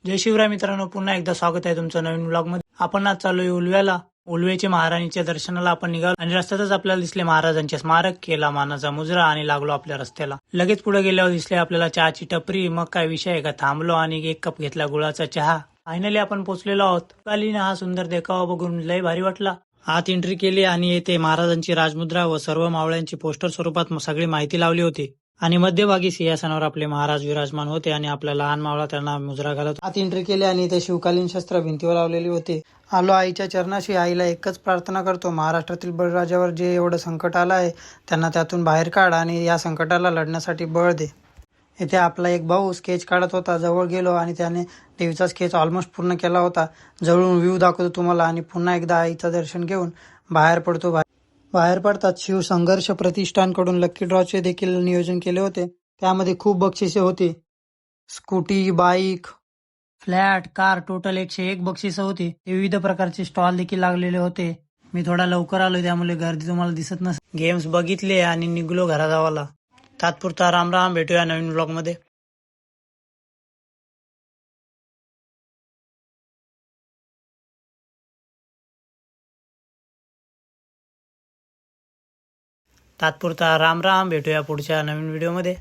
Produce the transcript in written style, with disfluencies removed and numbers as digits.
जय शिवराय मित्रांनो, पुन्हा एकदा स्वागत आहे तुमचं नवीन ब्लॉग मध्ये। आपण आज चाललोय उलव्याला। उलवेचे महाराणीच्या दर्शनाला आपण निघालो आणि रस्त्यातच आपल्याला दिसले महाराजांचे स्मारक, केला मानाचा मुजरा आणि लागलो आपल्या रस्त्याला। लगेच पुढे गेल्यावर दिसले आपल्याला चहाची टपरी। मग काय विषय आहे का, थांबलो आणि एक कप घेतला गुळाचा चहा। फायनली आपण पोहोचलेलो आहोत। कालीने हा सुंदर देखावा बघून लय भारी वाटला। आत एंट्री केली आणि येथे महाराजांची राजमुद्रा व सर्व मावळ्यांची पोस्टर स्वरूपात सगळी माहिती लावली होती। आणि मध्यभागी सिंहासनावर आपले महाराज विराजमान होते आणि आपला लहान मावळा त्यांना मुजरा घालत। आत एंट्री केली आणि ते शिवकालीन शस्त्र भिंतीवर लावलेली होते। आलो आईच्या चरणाशी। आईला एकच प्रार्थना करतो, महाराष्ट्रातील बळीराजावर जे एवढं संकट आलं आहे त्यांना त्यातून बाहेर काढ आणि या संकटाला लढण्यासाठी बळ दे। येथे आपला एक भाऊ स्केच काढत होता। जवळ गेलो आणि त्याने देवीचा स्केच ऑलमोस्ट पूर्ण केला होता। जवळून व्ह्यू दाखवतो तुम्हाला आणि पुन्हा एकदा आईचं दर्शन घेऊन बाहेर पडतो। बाहेर पडतात शिव संघर्ष प्रतिष्ठानकडून लकी ड्रॉचे देखील नियोजन केले होते। त्यामध्ये खूप बक्षिसे होती। Scooty, bike, flat, car, total 101 बक्षिसं होती। विविध प्रकारचे स्टॉल देखील लागलेले होते। मी थोडा लवकर आलो त्यामुळे गर्दी तुम्हाला दिसत नसेल। गेम्स बघितले आणि निघलो घराजवळला। तात्पुरता राम राम, भेटूया नवीन ब्लॉग मध्ये। तात्पुरता राम राम, भेटूया पुढच्या नवीन व्हिडिओ मध्ये।